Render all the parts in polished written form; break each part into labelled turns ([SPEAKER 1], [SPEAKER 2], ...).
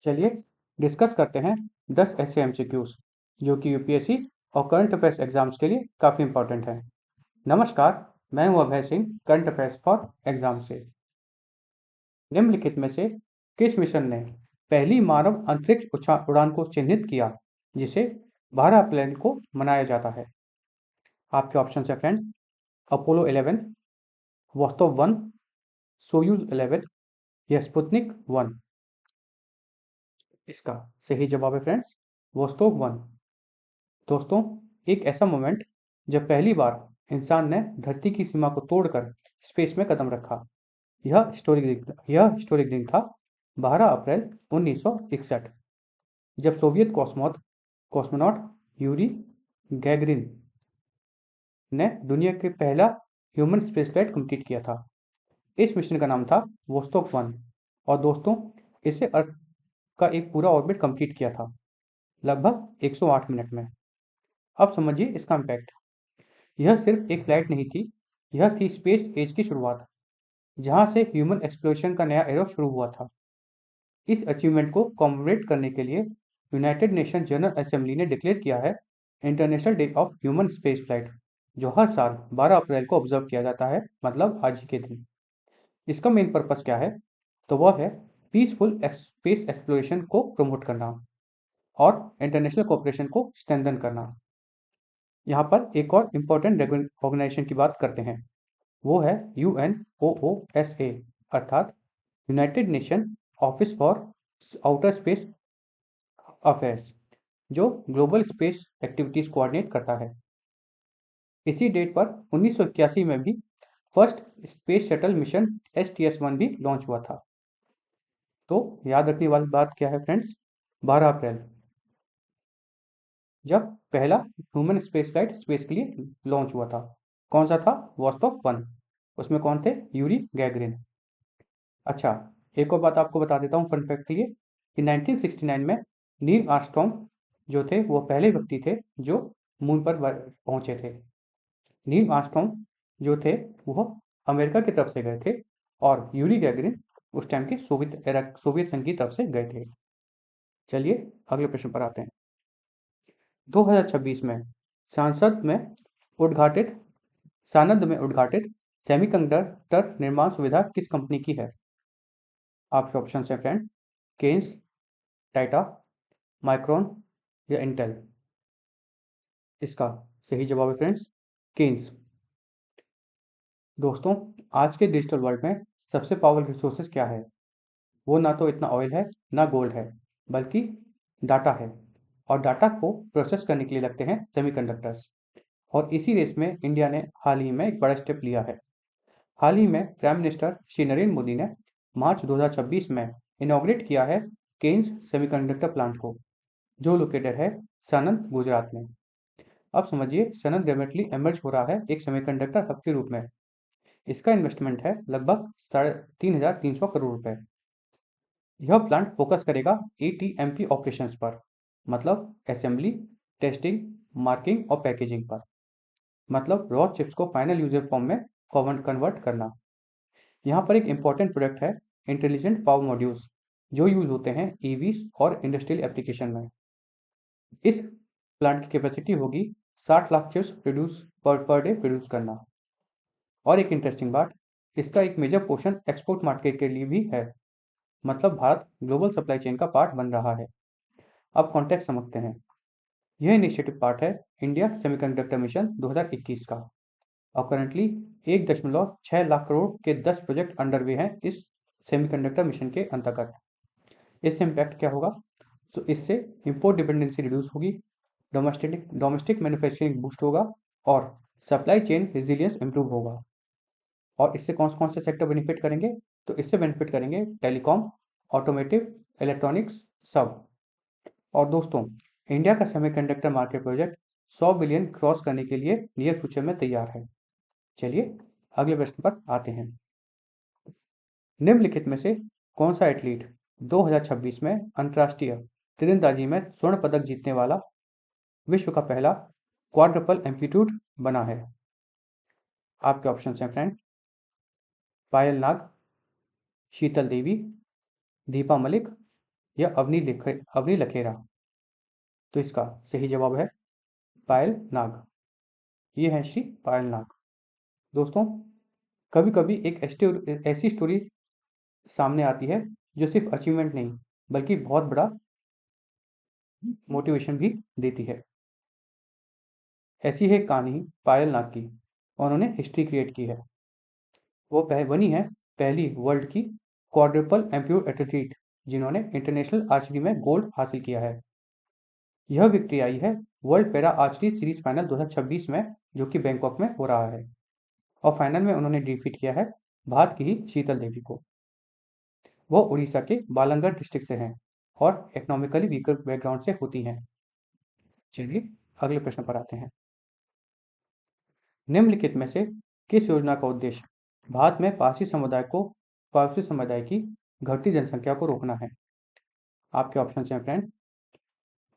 [SPEAKER 1] चलिए डिस्कस करते हैं 10 ऐसे एमसीक्यूज जो कि यूपीएससी और करंट अफेयर्स एग्जाम्स के लिए काफ़ी इंपॉर्टेंट हैं। नमस्कार, मैं हूं Abhay Singh, current affairs for exam से। निम्नलिखित में से किस मिशन ने पहली मानव अंतरिक्ष उड़ान को चिन्हित किया जिसे 12 अप्रैल को मनाया जाता है? आपके ऑप्शन है फ्रेंड, अपोलो 11, वोस्तोव 1, सोयूज 11 या स्पुतनिक 1। इसका सही जवाब है फ्रेंड्स, वोस्तोव 1। दोस्तों, एक ऐसा मोमेंट जब पहली बार इंसान ने धरती की सीमा को तोड़कर स्पेस में कदम रखा। यह हिस्टोरिक दिन था 12 अप्रैल 1961, जब सोवियत कॉस्मोनॉट यूरी गैगरिन ने दुनिया के पहला ह्यूमन स्पेस फ्लाइट कंप्लीट किया था। इस मिशन का नाम था वोस्तोक 1 और दोस्तों, इसे अर्थ का एक पूरा ऑर्बिट कंप्लीट किया था लगभग 108 मिनट में। अब समझिए इसका इम्पैक्ट। यह सिर्फ एक फ्लाइट नहीं थी, यह थी स्पेस एज की शुरुआत, जहां से ह्यूमन एक्सप्लोरेशन का नया एरा शुरू हुआ था। इस अचीवमेंट को कॉमेमोरेट करने के लिए यूनाइटेड नेशन जनरल असेंबली ने डिक्लेयर किया है international day of human space flight, जो हर साल 12 अप्रैल को ऑब्जर्व किया जाता है, मतलब आज ही के दिन। इसका मेन पर्पस क्या है? तो वह है पीसफुल स्पेस एक्सप्लोरेशन को प्रमोट करना और इंटरनेशनल कोऑपरेशन को स्ट्रेंथन करना। यहाँ पर एक और इम्पोर्टेंट ऑर्गेनाइजेशन की बात करते हैं, वो है UNOOSA, अर्थात United nation office for outer space affairs, जो ग्लोबल स्पेस एक्टिविटीज कोऑर्डिनेट करता है। इसी डेट पर 1981 में भी first space shuttle mission STS-1 भी लॉन्च हुआ था। तो याद रखने वाली बात क्या है फ्रेंड्स? 12 अप्रैल, जब पहला ह्यूमन स्पेस फ्लाइट स्पेस के लिए लॉन्च हुआ था। कौन सा था? वॉस्टॉक 1। उसमें कौन थे? Yuri Gagarin. अच्छा, एक और बात आपको बता देता हूँ फन फैक्ट के लिए कि 1969 में नील आर्मस्ट्रॉन्ग जो थे वो पहले व्यक्ति थे जो मून पर पहुंचे थे। नील आर्मस्ट्रॉन्ग जो थे वो अमेरिका की तरफ से गए थे और यूरी गैगरिन उस टाइम के सोवियत संघ की तरफ से गए थे। चलिए अगले प्रश्न पर आते हैं। 2026 में सांसद में उद्घाटित सानंद में उद्घाटित सेमीकंडक्टर निर्माण सुविधा किस कंपनी की है? आपके ऑप्शन है फ्रेंड, केन्स, टाटा, माइक्रोन या इंटेल। इसका सही जवाब है फ्रेंड्स, केन्स। दोस्तों, आज के डिजिटल वर्ल्ड में सबसे पावरफुल रिसोर्सेज क्या है? वो ना तो इतना ऑयल है ना गोल्ड है, बल्कि डाटा है। और डाटा को प्रोसेस करने के लिए लगते हैं सेमीकंडक्टर्स। और इसी रेस में इंडिया ने हाल ही में एक बड़ा स्टेप लिया है। हाल ही में प्राइम मिनिस्टर श्री नरेंद्र मोदी ने मार्च 2026 में इनॉग्रेट किया है केन्स सेमीकंडक्टर प्लांट को, जो लोकेटेड है सानंद, गुजरात में। अब समझिए, सानंद डेफिनेटली एमर्ज हो रहा है एक सेमीकंडक्टर हब के रूप में। इसका इन्वेस्टमेंट है लगभग 3,300 करोड़ रुपए। यह प्लांट फोकस करेगा ATMP ऑपरेशंस पर, मतलब असेंबली, टेस्टिंग, मार्किंग और पैकेजिंग पर, मतलब रॉ चिप्स को फाइनल यूजर फॉर्म में कन्वर्ट करना। यहाँ पर एक इंपॉर्टेंट प्रोडक्ट है इंटेलिजेंट पावर मॉड्यूल्स, जो यूज होते हैं EVs और इंडस्ट्रियल एप्लीकेशन में। इस प्लांट की कैपेसिटी होगी 60 lakh chips produce per day produce करना। और एक इंटरेस्टिंग बात, इसका एक मेजर पोर्शन एक्सपोर्ट मार्केट के लिए भी है, मतलब भारत ग्लोबल सप्लाई चेन का पार्ट बन रहा है। अब कॉन्टेक्स्ट समझते हैं। यह इनिशिएटिव पार्ट है इंडिया सेमीकंडक्टर मिशन 2021 का और करंटली 1.6 लाख करोड़ के 10 प्रोजेक्ट अंडरवे हैं इस सेमीकंडक्टर मिशन के अंतर्गत। इससे इम्पैक्ट क्या होगा? तो इससे इंपोर्ट डिपेंडेंसी रिड्यूस होगी, डोमेस्टिक मैन्युफैक्चरिंग बूस्ट होगा और सप्लाई चेन रेजिलियंस इंप्रूव होगा। और इससे कौन से सेक्टर बेनिफिट करेंगे? तो इससे बेनिफिट करेंगे टेलीकॉम, ऑटोमेटिव, इलेक्ट्रॉनिक्स, सब। और दोस्तों, इंडिया का semiconductor market project 100 billion cross करने के लिए नियर फ्यूचर में तैयार है। चलिए अगले प्रश्न पर आते हैं। निम्नलिखित में से कौन सा एथलीट 2026 में अंतर्राष्ट्रीय तीरंदाजी में स्वर्ण पदक जीतने वाला विश्व का पहला क्वाड्रपल एम्पलीट्यूड बना है? आपके ऑप्शन हैं फ्रेंड, पायल नाग, शीतल देवी, दीपा मलिक या अवनी लखेरा? तो इसका सही जवाब है पायल नाग। ये है श्री पायल नाग। दोस्तों, कभी कभी एक ऐसी स्टोरी सामने आती है जो सिर्फ अचीवमेंट नहीं बल्कि बहुत बड़ा मोटिवेशन भी देती है। ऐसी है कहानी पायल नाग की, और उन्होंने हिस्ट्री क्रिएट की है। वो बनी है पहली वर्ल्ड की क्वाड्रुपल एम्प्योर एथलीट जिन्होंने इंटरनेशनल आर्चरी में गोल्ड हासिल किया है। यह विक्ट्री आई है world para archery series final 2026 में, जो कि बैंकॉक में हो रहा है। और फाइनल में उन्होंने डिफीट किया है भारत की ही शीतल देवी को। वो उड़ीसा के बालंगीर डिस्ट्रिक्ट से हैं और इकोनॉमिकली वीकर बैकग्राउंड से होती हैं। चलिए अगले प्रश्न पर आते हैं। निम्नलिखित में से किस योजना का उद्देश्य भारत में पारसी समुदाय की घटती जनसंख्या को रोकना है? आपके ऑप्शन हैं फ्रेंड,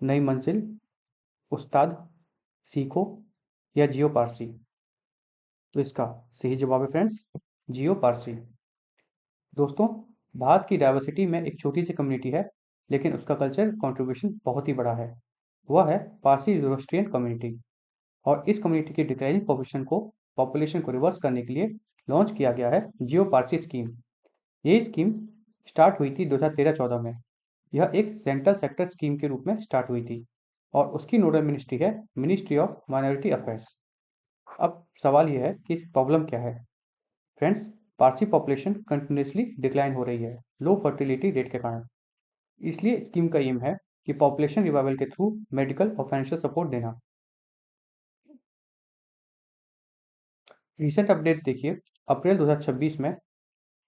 [SPEAKER 1] नई मंजिल, उस्ताद, सीखो या जियो पारसी? तो इसका सही जवाब है फ्रेंड्स, जियो पारसी। दोस्तों, भारत की डाइवर्सिटी में एक छोटी सी कम्युनिटी है, लेकिन उसका कल्चर कंट्रीब्यूशन बहुत ही बड़ा है। वह है पारसी ज़ोरोस्ट्रियन कम्युनिटी। और इस कम्युनिटी की डिक्लाइनिंग पॉपुलेशन को रिवर्स करने के लिए लॉन्च किया गया है जियो पारसी स्कीम। ये स्कीम स्टार्ट हुई थी 2013-14 में। यह एक सेंट्रल सेक्टर स्कीम के रूप में स्टार्ट हुई थी और उसकी नोडल मिनिस्ट्री है मिनिस्ट्री ऑफ माइनॉरिटी अफेयर्स। अब सवाल यह है कि प्रॉब्लम क्या है? Friends, Parsi population continuously decline हो रही है लो फर्टिलिटी रेट के कारण। इसलिए स्कीम का एम है कि पॉपुलेशन रिवाइवल के थ्रू मेडिकल और फाइनेंशियल सपोर्ट देना। रिसेंट अपडेट देखिए, अप्रैल 2026 में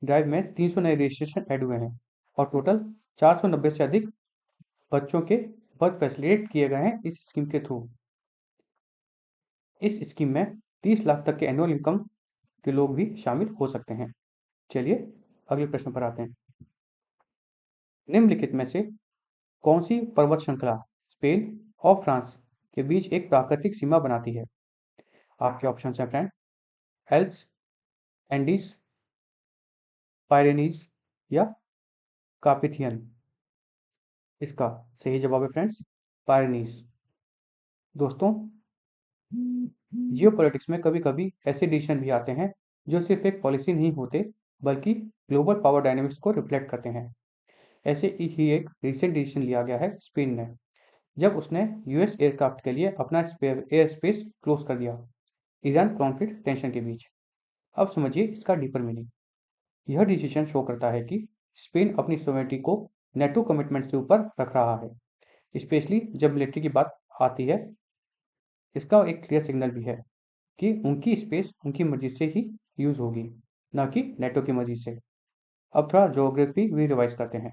[SPEAKER 1] ड्राइव में 300 नए रजिस्ट्रेशन ऐड हुए हैं और टोटल 490 से अधिक बच्चों के बर्थ फैसिलिटेट किए गए हैं इस स्कीम के थ्रू। इस स्कीम में 30 लाख तक के एनुअल इनकम के लोग भी शामिल हो सकते हैं। चलिए अगले प्रश्न पर आते हैं। निम्नलिखित में से कौन सी पर्वत श्रृंखला स्पेन और फ्रांस के बीच एक प्राकृतिक सीमा बनाती है? आपके ऑप्शन हैं फ्रेंड, एल्प्स, एंडीज, पायरेनीज या कार्पेथियन? इसका सही जवाब है फ्रेंड्स, पायरेनीज। दोस्तों, जियोपॉलिटिक्स में कभी कभी ऐसे डिसीजन भी आते हैं जो सिर्फ एक पॉलिसी नहीं होते बल्कि ग्लोबल पावर डायनेमिक्स को रिफ्लेक्ट करते हैं। ऐसे ही एक रिसेंट डिसीजन लिया गया है स्पेन ने, जब उसने यूएस एयरक्राफ्ट के लिए अपना एयर स्पेस क्लोज कर दिया ईरान कॉन्फ्लिक्ट टेंशन के बीच। अब समझिए इसका डीपर मीनिंग। यह डिसीजन शो करता है कि स्पेन अपनी सोवेरेनिटी को नेटो कमिटमेंट से ऊपर रख रहा है, स्पेशली जब मिलिट्री की बात आती है। इसका एक क्लियर सिग्नल भी है कि उनकी स्पेस उनकी मर्जी से ही यूज होगी, ना कि नेटो की मर्जी से। अब थोड़ा ज्योग्राफी भी रिवाइज करते हैं।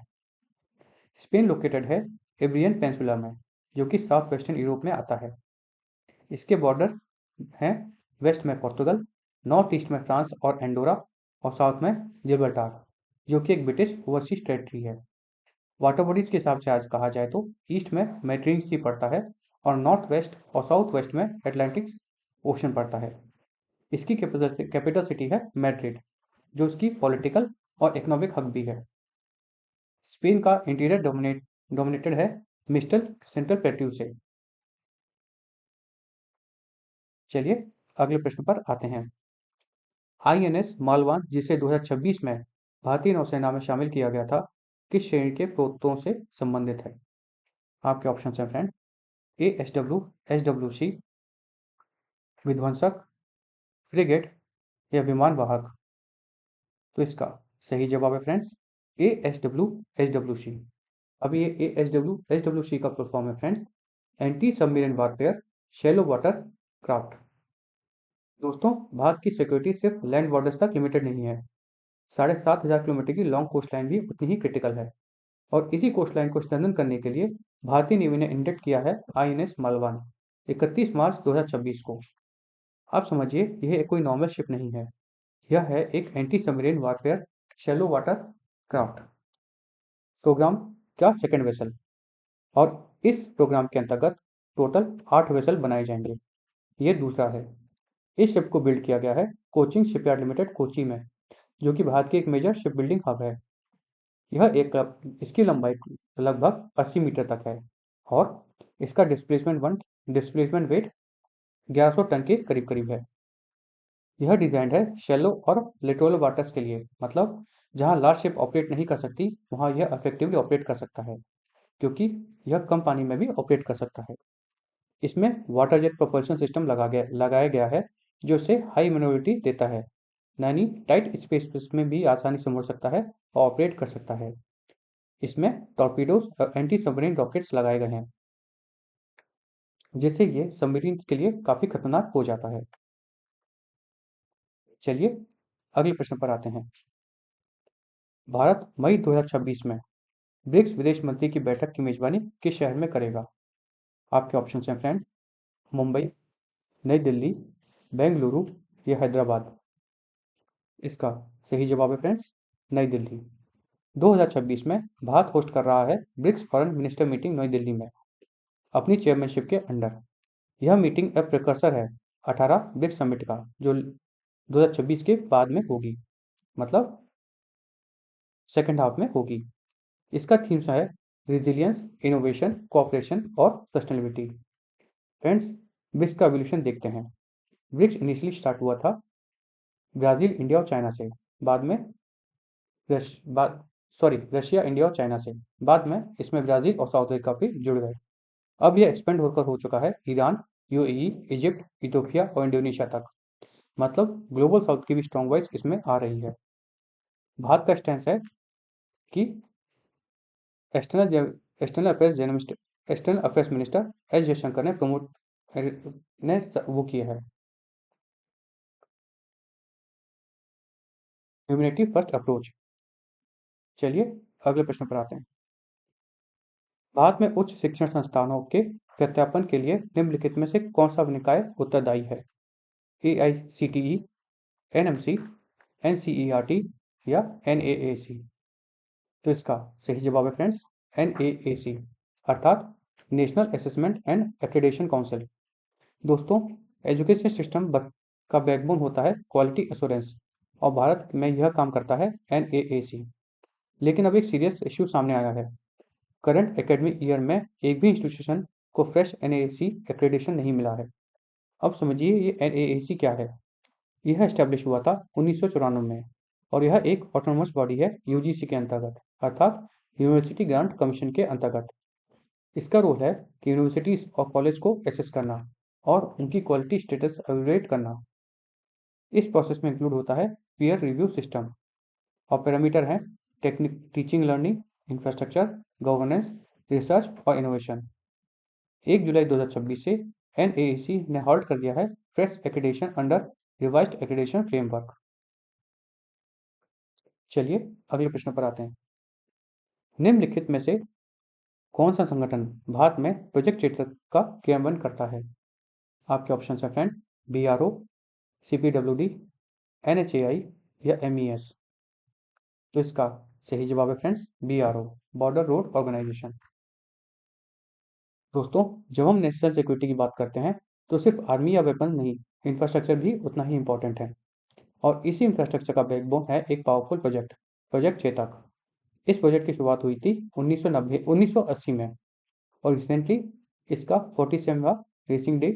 [SPEAKER 1] स्पेन लोकेटेड है इब्रियन पेंसुला में, जो कि साउथ वेस्टर्न यूरोप में आता है। इसके बॉर्डर हैं वेस्ट में पोर्तुगल, नॉर्थ ईस्ट में फ्रांस और एंडोरा, और साउथ में जिब्राल्टार, जो कि एक ब्रिटिश ओवरसीज टेरिटरी है। वाटर बॉडीज के हिसाब से आज कहा जाए तो ईस्ट में मेडिटेरेनियन सी पड़ता है और नॉर्थ वेस्ट और साउथ वेस्ट में अटलांटिक ओशन पड़ता है। इसकी कैपिटल सिटी है मैड्रिड, जो इसकी पॉलिटिकल और इकोनॉमिक हब भी है। स्पेन का इंटीरियर डोमिनेटेड है मिस्टल सेंट्रल प्लेट्यू से। चलिए अगले प्रश्न पर आते हैं। आईएनएस मालवान, जिसे 2026 में भारतीय नौसेना में शामिल किया गया था, किस श्रेणी के पोतों से संबंधित है? आपके ऑप्शन हैं friend, A S W C, विध्वंसक, फ्रिगेट या विमान वाहक? तो इसका सही जवाब है फ्रेंड्स, एस डब्ल्यू सी। अभी ये एस डब्ल्यू सी का फुल फॉर्म है friends, anti submarine warfare shallow water craft. दोस्तों, भारत की सिक्योरिटी सिर्फ लैंड बॉर्डर्स तक लिमिटेड नहीं है। 7,500 किलोमीटर की लॉन्ग कोस्ट लाइन भी उतनी ही क्रिटिकल है। और इसी कोस्ट लाइन को स्ट्रेंथन करने के लिए भारतीय नेवी ने इंडक्ट किया है आईएनएस मालवान 31 मार्च 2026 को। आप समझिए यह कोई नॉर्मल शिप नहीं है, यह है एक anti submarine warfare shallow water craft program का सेकेंड वेसल। और इस प्रोग्राम के अंतर्गत टोटल 8 वेसल बनाए जाएंगे। ये दूसरा है। इस शिप को बिल्ड किया गया है कोचिंग शिपयार्ड लिमिटेड कोची में, जो कि भारत की एक मेजर शिप बिल्डिंग हब है। यह एक इसकी लंबाई लगभग 80 मीटर तक है और इसका डिस्प्लेसमेंट वेट 1100 टन के करीब है। यह डिजाइन है शैलो और लिटोरल वाटर्स के लिए, मतलब जहां लार्ज शिप ऑपरेट नहीं कर सकती वहां यह इफेक्टिवली ऑपरेट कर सकता है, क्योंकि यह कम पानी में भी ऑपरेट कर सकता है। इसमें वाटर जेट प्रोपल्शन सिस्टम लगाया गया है जो इसे हाई मैन्योरिटी देता है, यानी टाइट स्पेस में भी आसानी से मुड़ सकता है और ऑपरेट कर सकता है। इसमें टॉर्पीडोज और एंटी सबमरीन रॉकेट्स लगाए गए हैं, जिससे ये सबमरीन के लिए काफी खतरनाक हो जाता है। चलिए अगले प्रश्न पर आते हैं। भारत मई 2026 में ब्रिक्स विदेश मंत्री की बैठक की मेजबानी किस शहर में करेगा? आपके ऑप्शन हैं फ्रेंड, मुंबई, नई दिल्ली, बेंगलुरु या हैदराबाद। इसका सही जवाब है फ्रेंड्स, नई दिल्ली। 2026 में भारत होस्ट कर रहा है ब्रिक्स फॉरेन मिनिस्टर मीटिंग नई दिल्ली में अपनी चेयरमैनशिप के अंडर। यह मीटिंग अब प्रिकर्सर है 18 ब्रिक्स समिट का, जो 2026 के बाद में होगी, मतलब सेकेंड हाफ में होगी। इसका थीम्स है रिजिलियंस, इनोवेशन, कोऑपरेशन और सस्टेनेबिलिटी। फ्रेंड्स, ब्रिक्स का एवोल्यूशन देखते हैं। ब्रिक्स इनिशियली स्टार्ट हुआ था ब्राजील, इंडिया और चाइना से, बाद में रशिया, इंडिया और चाइना से। बाद में इसमें ब्राजील और साउथ अफ्रीका भी जुड़ गए। अब यह एक्सपेंड होकर हो चुका है ईरान, यूएई, इजिप्ट, इथोपिया और इंडोनेशिया तक, मतलब ग्लोबल साउथ की भी स्ट्रॉन्ग वॉइस इसमें आ रही है। भारत का स्टैंस है कि external affairs minister S Jaishankar ने वो किया है ह्यूमैनिटी फर्स्ट अप्रोच। चलिए अगले प्रश्न पर आते हैं। भारत में उच्च शिक्षण संस्थानों के सत्यापन के लिए निम्नलिखित में से कौन सा निकाय उत्तरदायी है? AICTE, NMC, NCERT या NAAC। तो इसका सही जवाब है फ्रेंड्स, NAAC, अर्थात national assessment and accreditation council. दोस्तों, एजुकेशन सिस्टम का बैकबोन होता है क्वालिटी एश्योरेंस, और भारत में यह काम करता है NAAC। लेकिन अब एक सीरियस इश्यू सामने आया है। करंट एकेडमिक ईयर में एक भी इंस्टीट्यूशन को फ्रेश NAAC एक्रेडिटेशन नहीं मिला है। अब समझिए ये NAAC क्या है। यह एस्टेब्लिश हुआ था 1994 में और यह एक ऑटोनोमस बॉडी है यूजीसी के अंतर्गत, अर्थात यूनिवर्सिटी ग्रांट कमीशन के अंतर्गत। इसका रोल है कि यूनिवर्सिटीज और कॉलेज को एसेस करना और उनकी क्वालिटी स्टेटस एवेलुएट करना। इस प्रोसेस में इंक्लूड होता है पीयर रिव्यू सिस्टम और पैरामीटर हैं technique, teaching learning, infrastructure, governance, research और इनोवेशन। 1 जुलाई 2026 से NAAC ने हॉल्ट कर दिया है fresh accreditation under revised accreditation framework. चलिए अगले प्रश्न पर आते हैं। निम्नलिखित में से कौन सा संगठन भारत में प्रोजेक्ट क्षेत्र का क्रियान्वयन करता है? आपके ऑप्शन है फ्रेंड, BRO, CPWD, NHAI या MES। तो इसका सही जवाब है friends, BRO, border road organisation. दोस्तों, जब हम नेशनल सिक्योरिटी की बात करते हैं तो सिर्फ आर्मी या वेपन नहीं, इंफ्रास्ट्रक्चर भी उतना ही इंपॉर्टेंट है। और इसी इंफ्रास्ट्रक्चर का बैकबोन है एक पावरफुल प्रोजेक्ट चेतक। इस प्रोजेक्ट की शुरुआत हुई थी 1980 में और रिसेंटली इसका 47वां रेसिंग डे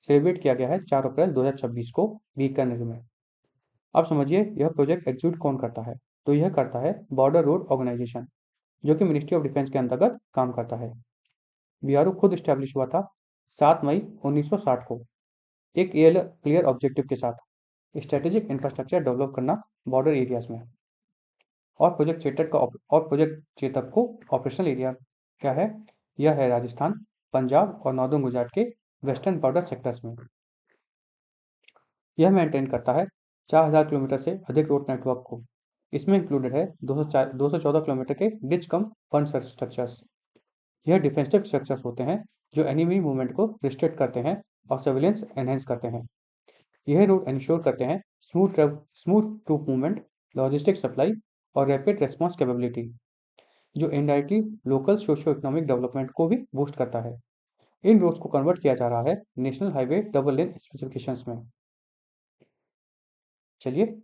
[SPEAKER 1] सेलिब्रेट किया गया है 4 अप्रैल 2026 को बीकानेर में। अब समझिए यह प्रोजेक्ट एग्जीक्यूट कौन करता है? तो यह करता है बॉर्डर रोड ऑर्गेनाइजेशन, जो कि मिनिस्ट्री ऑफ डिफेंस के अंतर्गत काम करता है। बीआरओ खुद स्टैब्लिश हुआ था 7 मई 1960 को एक क्लियर ऑब्जेक्टिव के साथ, स्ट्रेटेजिक इंफ्रास्ट्रक्चर डेवलप करना बॉर्डर एरियाज में। और प्रोजेक्ट चेतक को ऑपरेशनल एरिया क्या है? यह है राजस्थान, पंजाब और नॉर्दर्न गुजरात के वेस्टर्न बॉर्डर सेक्टर्स में। यह मेंटेन करता है 4000 किलोमीटर से अधिक रोड नेटवर्क को। इसमें इंक्लूडेड है 214 किलोमीटर के डिच कम फंड स्ट्रक्चर्स। यह डिफेंसिव स्ट्रक्चर्स होते हैं जो एनिमी मूवमेंट को रिस्ट्रिक्ट करते हैं और सर्विलेंस एनहेंस करते हैं। यह रोड इंश्योर करते हैं smooth troop movement, logistic supply और रैपिड रेस्पॉन्स कैपेबिलिटी, जो indirectly local socio economic development को भी बूस्ट करता है। इन रोड्स को कन्वर्ट किया जा रहा है national highway double lane specifications में। चलिए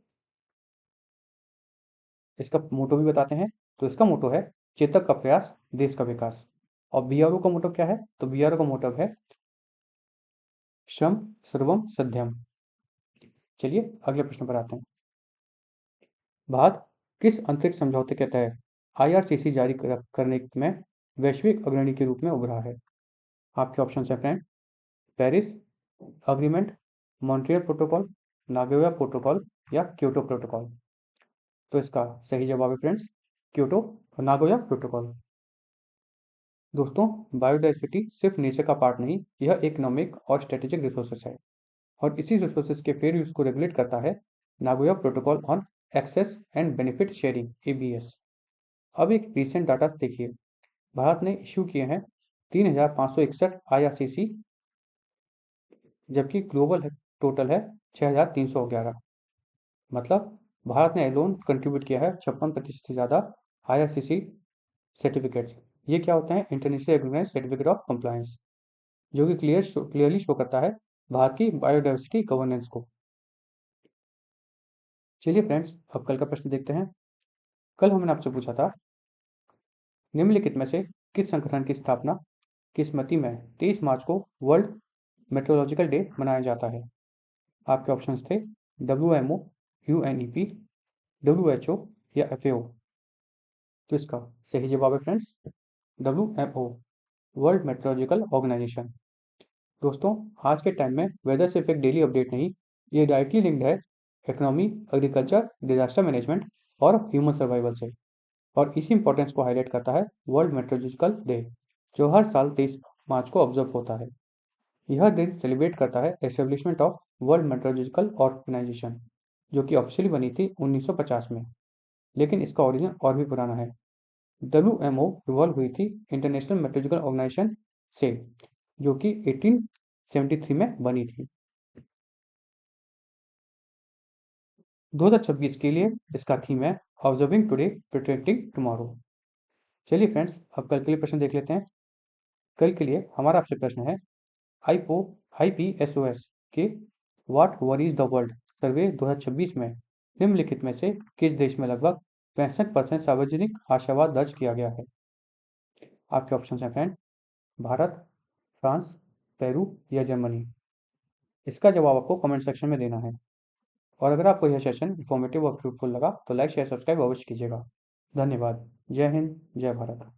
[SPEAKER 1] इसका मोटो भी बताते हैं। तो इसका मोटो है चेतक का प्रयास, देश का विकास। और बीआरओ का मोटो क्या है? तो बीआरओ का मोटो है श्रम सर्वम सध्यम। चलिए अगले प्रश्न पर आते हैं। भारत किस अंतरिक्ष समझौते के तहत आईआरसीसी जारी करने में वैश्विक अग्रणी के रूप में उभरा है? आपके ऑप्शन है friend, Paris agreement, Montreal protocol, Nagoya protocol या क्योटो प्रोटोकॉल। तो इसका सही जवाब है फ्रेंड्स, क्योटो और नागोया प्रोटोकॉल। दोस्तों, बायोडाइवर्सिटी सिर्फ नेचर का पार्ट नहीं, यह इकोनॉमिक और स्ट्रेटेजिक रिसोर्सेस है, और इसी रिसोर्सेस के फेयर यूज को रेगुलेट करता है Nagoya protocol on access and benefit sharing, ABS. अब एक रिसेंट डाटा देखिए, भारत ने इश्यू किए हैं 3,561 आईआरसीसी, जबकि ग्लोबल टोटल है 6,311। मतलब भारत ने एलोन कंट्रीब्यूट किया है 56% से ज़्यादा आईआरसीसी सर्टिफिकेट्स। ये क्या होते हैं? International agreement certificate of compliance, जो कि क्लियरली शो करता है भारत की बायोडाइवर्सिटी गवर्नेंस को। चलिए फ्रेंड्स, अब कल का प्रश्न देखते हैं। कल हमने आपसे पूछा था, निम्नलिखित में से किस संगठन की स्थापना की स्मृति में 23 मार्च को वर्ल्ड मेट्रोलॉजिकल डे मनाया जाता है? आपके ऑप्शंस थे WMO, UNEP, WHO या FAO। तो इसका सही जवाब है friends, WMO, world meteorological organisation. दोस्तों, आज के टाइम में वेदर सिर्फ एक डेली अपडेट नहीं, ये डायरेक्टली लिंक्ड है इकोनॉमी, एग्रीकल्चर, डिजास्टर मैनेजमेंट और ह्यूमन सर्वाइवल से। और इसी इंपॉर्टेंस को हाईलाइट करता है वर्ल्ड मेट्रोलॉजिकल डे, जो हर साल 23 मार्च को ऑब्जर्व होता है। यह दिन सेलिब्रेट करता है establishment of world meteorological organisation, जो कि ऑफिशियली बनी थी 1950 में, लेकिन इसका ओरिजिन और भी पुराना है। WMO इवॉल्व हुई थी इंटरनेशनल मेट्रोलॉजिकल ऑर्गेनाइजेशन से, जो कि 1873 में बनी थी। 2026 के लिए इसका थीम है ऑब्जर्विंग टुडे प्रोटेक्टिंग टुमारो। चलिए फ्रेंड्स, अब कल के लिए प्रश्न देख लेते हैं। कल के लिए हमारा आपसे प्रश्न है, आईपो IPSOS के व्हाट वरीज द वर्ल्ड सर्वे 2026 में निम्नलिखित में से किस देश में लगभग 65% सार्वजनिक आशावाद दर्ज किया गया है? आपके ऑप्शन हैं फ्रेंड, भारत, फ्रांस, पेरू या जर्मनी। इसका जवाब आपको कमेंट सेक्शन में देना है। और अगर आपको यह सेशन इन्फॉर्मेटिव और फ्रूटफुल लगा तो लाइक शेयर सब्सक्राइब अवश्य कीजिएगा। धन्यवाद। जय हिंद, जय भारत।